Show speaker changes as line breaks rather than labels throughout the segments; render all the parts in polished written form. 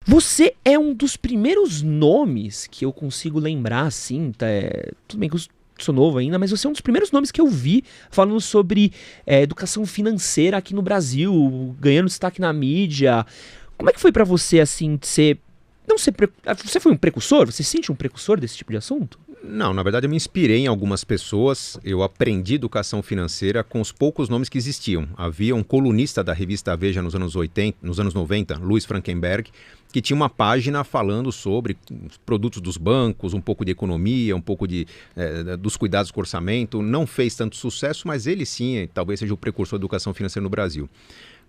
Você é um dos primeiros nomes que eu consigo lembrar, assim, tudo bem que eu sou novo ainda, mas você é um dos primeiros nomes que eu vi falando sobre educação financeira aqui no Brasil, ganhando destaque na mídia. Como é que foi pra você, assim, de ser... Não ser... Você foi um precursor? Você se sente um precursor desse tipo de assunto?
Não, na verdade eu me inspirei em algumas pessoas, eu aprendi educação financeira com os poucos nomes que existiam. Havia um colunista da revista Veja nos anos 80, nos anos 90, Luiz Frankenberg, que tinha uma página falando sobre os produtos dos bancos, um pouco de economia, um pouco dos cuidados com o orçamento. Não fez tanto sucesso, mas ele sim, talvez seja o precursor da educação financeira no Brasil.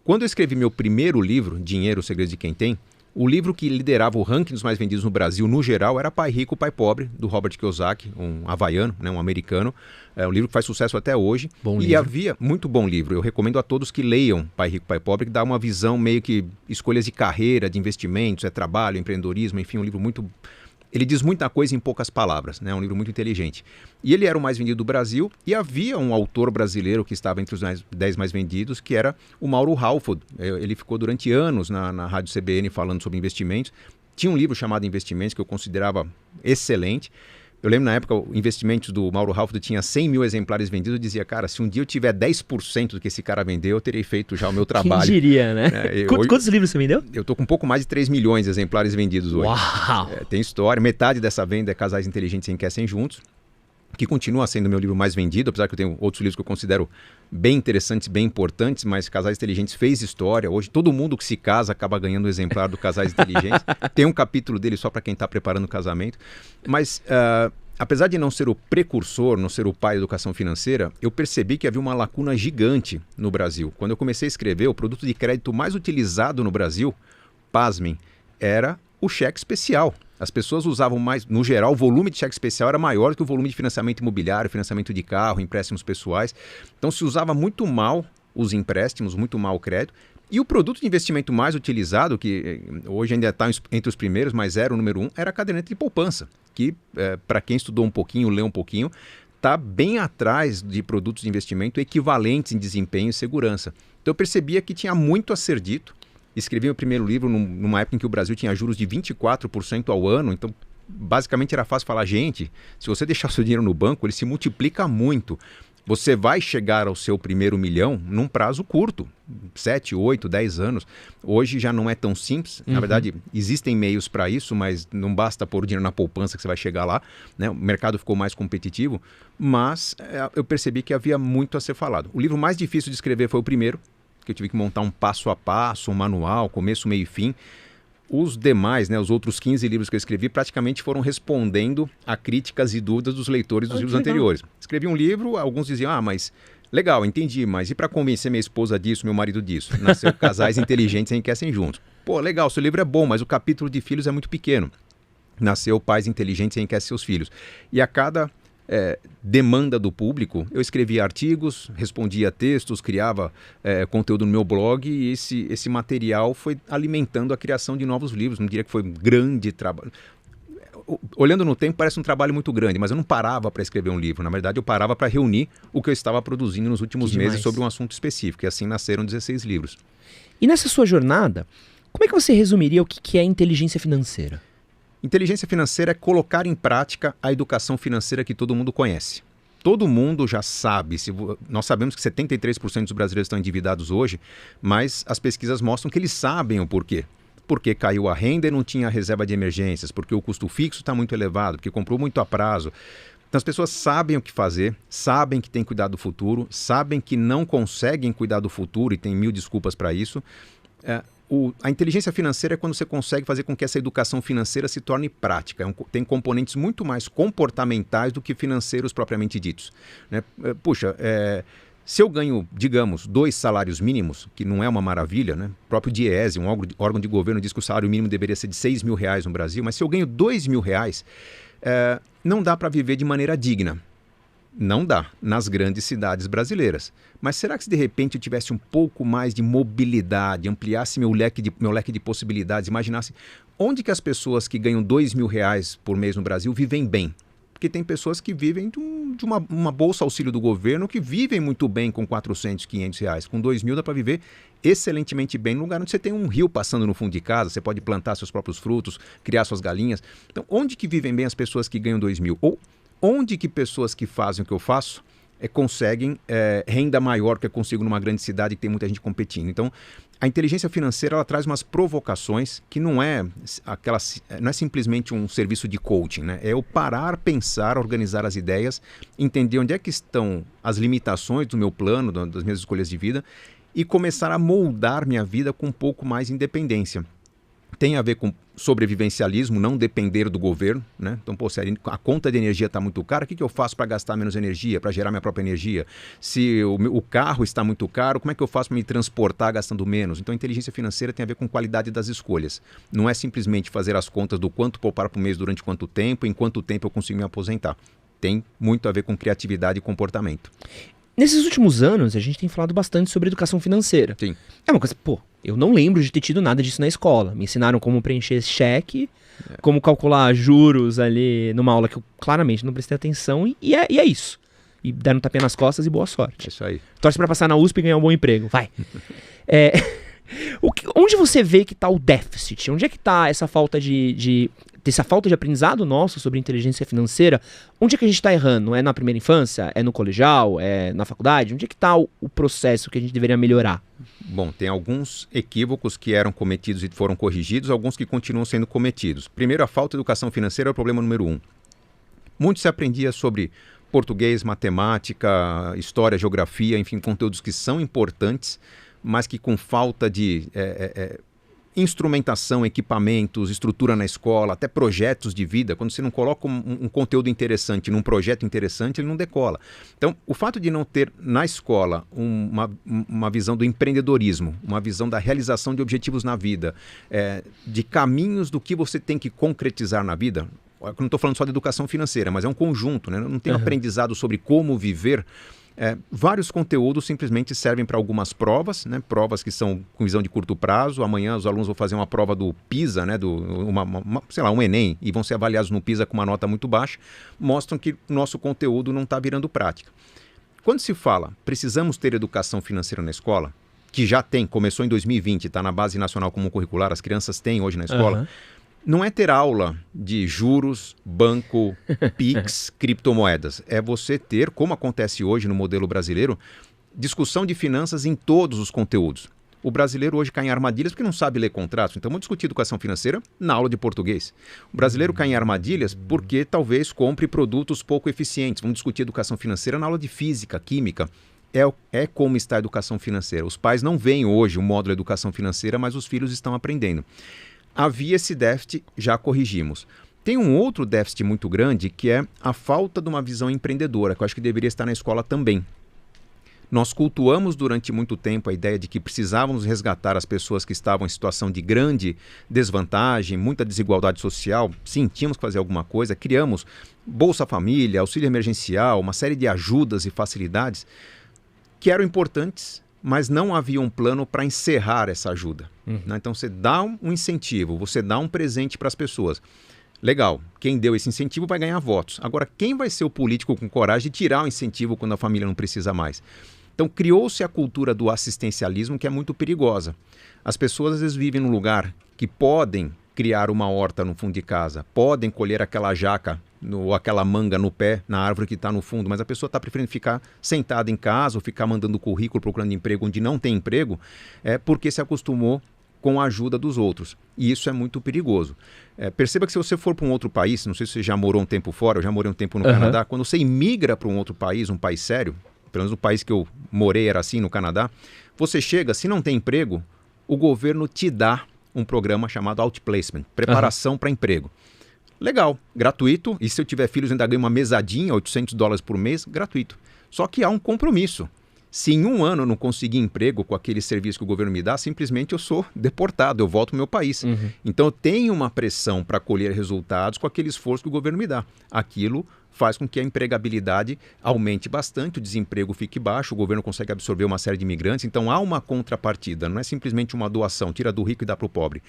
Quando eu escrevi meu primeiro livro, Dinheiro, o Segredo de Quem Tem, o livro que liderava o ranking dos mais vendidos no Brasil, no geral, era Pai Rico, Pai Pobre, do Robert Kiyosaki, um havaiano, né, um americano. É um livro que faz sucesso até hoje.
Bom
e
livro.
havia muito bom livro. Eu recomendo a todos que leiam Pai Rico, Pai Pobre, que dá uma visão meio que escolhas de carreira, de investimentos, trabalho, empreendedorismo, enfim, um livro muito... Ele diz muita coisa em poucas palavras, né? É um livro muito inteligente. E ele era o mais vendido do Brasil e havia um autor brasileiro que estava entre os 10 mais vendidos, que era o Mauro Halford. Ele ficou durante anos na Rádio CBN falando sobre investimentos. Tinha um livro chamado Investimentos que eu considerava excelente. Eu lembro na época, o Investimentos do Mauro Halford tinha 100 mil exemplares vendidos. Eu dizia, cara, se um dia eu tiver 10% do que esse cara vendeu, eu terei feito já o meu trabalho.
Quem diria, né? Quantos livros você vendeu?
Eu tô com um pouco mais de 3 milhões de exemplares vendidos hoje.
Uau!
Tem história. Metade dessa venda é Casais Inteligentes Enriquecem Juntos, que continua sendo o meu livro mais vendido, apesar que eu tenho outros livros que eu considero bem interessantes, bem importantes, mas Casais Inteligentes fez história. Hoje todo mundo que se casa acaba ganhando um exemplar do Casais Inteligentes. Tem um capítulo dele só para quem está preparando o casamento. Mas apesar de não ser o precursor, não ser o pai da educação financeira, eu percebi que havia uma lacuna gigante no Brasil. Quando eu comecei a escrever, o produto de crédito mais utilizado no Brasil, pasmem, era o cheque especial. As pessoas usavam mais, no geral, o volume de cheque especial era maior que o volume de financiamento imobiliário, financiamento de carro, empréstimos pessoais. Então se usava muito mal os empréstimos, muito mal o crédito. E o produto de investimento mais utilizado, que hoje ainda está entre os primeiros, mas era o número 1, era a caderneta de poupança, que para quem estudou um pouquinho, leu um pouquinho, está bem atrás de produtos de investimento equivalentes em desempenho e segurança. Então eu percebia que tinha muito a ser dito. Escrevi meu primeiro livro numa época em que o Brasil tinha juros de 24% ao ano, então basicamente era fácil falar, gente, se você deixar o seu dinheiro no banco, ele se multiplica muito. Você vai chegar ao seu primeiro milhão num prazo curto, 7, 8, 10 anos. Hoje já não é tão simples. Na verdade, existem meios para isso, mas não basta pôr o dinheiro na poupança que você vai chegar lá, né? O mercado ficou mais competitivo, mas eu percebi que havia muito a ser falado. O livro mais difícil de escrever foi o primeiro, que eu tive que montar um passo a passo, um manual, começo, meio e fim. Os demais, né, os outros 15 livros que eu escrevi, praticamente foram respondendo a críticas e dúvidas dos leitores dos livros anteriores. Escrevi um livro, alguns diziam, mas legal, entendi, mas e para convencer minha esposa disso, meu marido disso? Nasceu Casais Inteligentes Enriquecem Juntos. Pô, legal, seu livro é bom, mas o capítulo de filhos é muito pequeno. Nasceu Pais Inteligentes Enriquecem Seus Filhos. E a cada demanda do público, eu escrevia artigos, respondia textos, criava conteúdo no meu blog e esse material foi alimentando a criação de novos livros. Não diria que foi um grande trabalho. Olhando no tempo parece um trabalho muito grande, mas eu não parava para escrever um livro. Na verdade eu parava para reunir o que eu estava produzindo nos últimos meses sobre um assunto específico e assim nasceram 16 livros.
E nessa sua jornada, como é que você resumiria o que é inteligência financeira?
Inteligência financeira é colocar em prática a educação financeira que todo mundo conhece. Todo mundo já sabe, nós sabemos que 73% dos brasileiros estão endividados hoje, mas as pesquisas mostram que eles sabem o porquê. Porque caiu a renda e não tinha reserva de emergências, porque o custo fixo está muito elevado, porque comprou muito a prazo. Então as pessoas sabem o que fazer, sabem que tem que cuidar do futuro, sabem que não conseguem cuidar do futuro e tem mil desculpas para isso. A inteligência financeira é quando você consegue fazer com que essa educação financeira se torne prática. Tem componentes muito mais comportamentais do que financeiros propriamente ditos, né? Puxa, se eu ganho, digamos, 2 salários mínimos, que não é uma maravilha, né? O próprio DIEESE, um órgão de governo, diz que o salário mínimo deveria ser de R$6 mil no Brasil, mas se eu ganho R$2 mil, não dá para viver de maneira digna. Não dá, nas grandes cidades brasileiras. Mas será que se de repente eu tivesse um pouco mais de mobilidade, ampliasse meu leque de possibilidades, imaginasse onde que as pessoas que ganham R$2 mil por mês no Brasil vivem bem? Porque tem pessoas que vivem de uma bolsa auxílio do governo que vivem muito bem com R$400, R$500. Com R$2 mil dá para viver excelentemente bem no lugar onde você tem um rio passando no fundo de casa, você pode plantar seus próprios frutos, criar suas galinhas. Então, onde que vivem bem as pessoas que ganham 2.000? Ou onde que pessoas que fazem o que eu faço conseguem renda maior que eu consigo numa grande cidade que tem muita gente competindo? Então, a inteligência financeira ela traz umas provocações que não é simplesmente um serviço de coaching, né? É eu parar, pensar, organizar as ideias, entender onde é que estão as limitações do meu plano, das minhas escolhas de vida e começar a moldar minha vida com um pouco mais de independência. Tem a ver com sobrevivencialismo, não depender do governo, né? Então, pô, se a conta de energia está muito cara, o que eu faço para gastar menos energia, para gerar minha própria energia? Se o carro está muito caro, como é que eu faço para me transportar gastando menos? Então, a inteligência financeira tem a ver com qualidade das escolhas. Não é simplesmente fazer as contas do quanto poupar por mês durante quanto tempo, em quanto tempo eu consigo me aposentar. Tem muito a ver com criatividade e comportamento.
Nesses últimos anos, a gente tem falado bastante sobre educação financeira.
Sim.
É uma coisa, pô, eu não lembro de ter tido nada disso na escola. Me ensinaram como preencher cheque, como calcular juros ali numa aula que eu claramente não prestei atenção e é isso. E deram um tapinha nas costas e boa sorte.
É isso aí.
Torce pra passar na USP e ganhar um bom emprego. Vai. Onde você vê que tá o déficit? Onde é que tá essa falta essa falta de aprendizado nosso sobre inteligência financeira? Onde é que a gente está errando? É na primeira infância? É no colegial? É na faculdade? Onde é que está o processo que a gente deveria melhorar?
Bom, tem alguns equívocos que eram cometidos e foram corrigidos, alguns que continuam sendo cometidos. Primeiro, a falta de educação financeira é o problema número 1. Muito se aprendia sobre português, matemática, história, geografia, enfim, conteúdos que são importantes, mas que com falta de instrumentação, equipamentos, estrutura na escola, até projetos de vida, quando você não coloca um conteúdo interessante num projeto interessante, ele não decola. Então, o fato de não ter na escola uma visão do empreendedorismo, uma visão da realização de objetivos na vida, de caminhos do que você tem que concretizar na vida, eu não estou falando só de educação financeira, mas é um conjunto, né? Não tem aprendizado sobre como viver. Vários conteúdos simplesmente servem para algumas provas, né? Provas que são com visão de curto prazo. Amanhã os alunos vão fazer uma prova do PISA, né? Um Enem, e vão ser avaliados no PISA com uma nota muito baixa, mostram que o nosso conteúdo não está virando prática. Quando se fala, precisamos ter educação financeira na escola, que já tem, começou em 2020, está na Base Nacional Comum Curricular, as crianças têm hoje na escola, não é ter aula de juros, banco, PIX, criptomoedas. É você ter, como acontece hoje no modelo brasileiro, discussão de finanças em todos os conteúdos. O brasileiro hoje cai em armadilhas porque não sabe ler contratos. Então vamos discutir educação financeira na aula de português. O brasileiro cai em armadilhas porque talvez compre produtos pouco eficientes. Vamos discutir educação financeira na aula de física, química. É como está a educação financeira. Os pais não veem hoje o módulo de educação financeira, mas os filhos estão aprendendo. Havia esse déficit, já corrigimos. Tem um outro déficit muito grande, que é a falta de uma visão empreendedora, que eu acho que deveria estar na escola também. Nós cultuamos durante muito tempo a ideia de que precisávamos resgatar as pessoas que estavam em situação de grande desvantagem, muita desigualdade social. Sim, tínhamos que fazer alguma coisa. Criamos Bolsa Família, auxílio emergencial, uma série de ajudas e facilidades que eram importantes, mas não havia um plano para encerrar essa ajuda. Né? Então você dá um incentivo, você dá um presente para as pessoas. Legal, quem deu esse incentivo vai ganhar votos. Agora, quem vai ser o político com coragem de tirar o incentivo quando a família não precisa mais? Então criou-se a cultura do assistencialismo, que é muito perigosa. As pessoas às vezes vivem num lugar que podem criar uma horta no fundo de casa, podem colher aquela jaca ou aquela manga no pé, na árvore que está no fundo, mas a pessoa está preferindo ficar sentada em casa ou ficar mandando currículo procurando emprego onde não tem emprego, porque se acostumou com a ajuda dos outros. E isso é muito perigoso. Perceba que se você for para um outro país, não sei se você já morou um tempo fora, eu já morei um tempo no Canadá, quando você imigra para um outro país, um país sério, pelo menos o país que eu morei era assim no Canadá, você chega, se não tem emprego, o governo te dá um programa chamado Outplacement, preparação para emprego. Legal, gratuito, e se eu tiver filhos ainda ganho uma mesadinha, $800 por mês, gratuito. Só que há um compromisso. Se em um ano eu não conseguir emprego com aquele serviço que o governo me dá, simplesmente eu sou deportado, eu volto ao meu país. Então eu tenho uma pressão para colher resultados com aquele esforço que o governo me dá. Aquilo faz com que a empregabilidade aumente bastante, o desemprego fique baixo, o governo consegue absorver uma série de imigrantes. Então há uma contrapartida, não é simplesmente uma doação, tira do rico e dá para o pobre.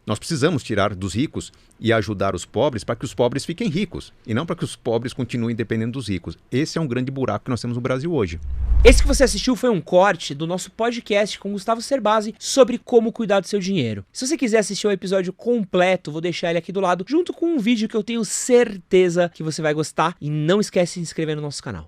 Nós precisamos tirar dos ricos e ajudar os pobres para que os pobres fiquem ricos e não para que os pobres continuem dependendo dos ricos. Esse é um grande buraco que nós temos no Brasil hoje.
Esse que você assistiu foi um corte do nosso podcast com Gustavo Cerbasi sobre como cuidar do seu dinheiro. Se você quiser assistir o episódio completo, vou deixar ele aqui do lado, junto com um vídeo que eu tenho certeza que você vai gostar. E não esquece de se inscrever no nosso canal.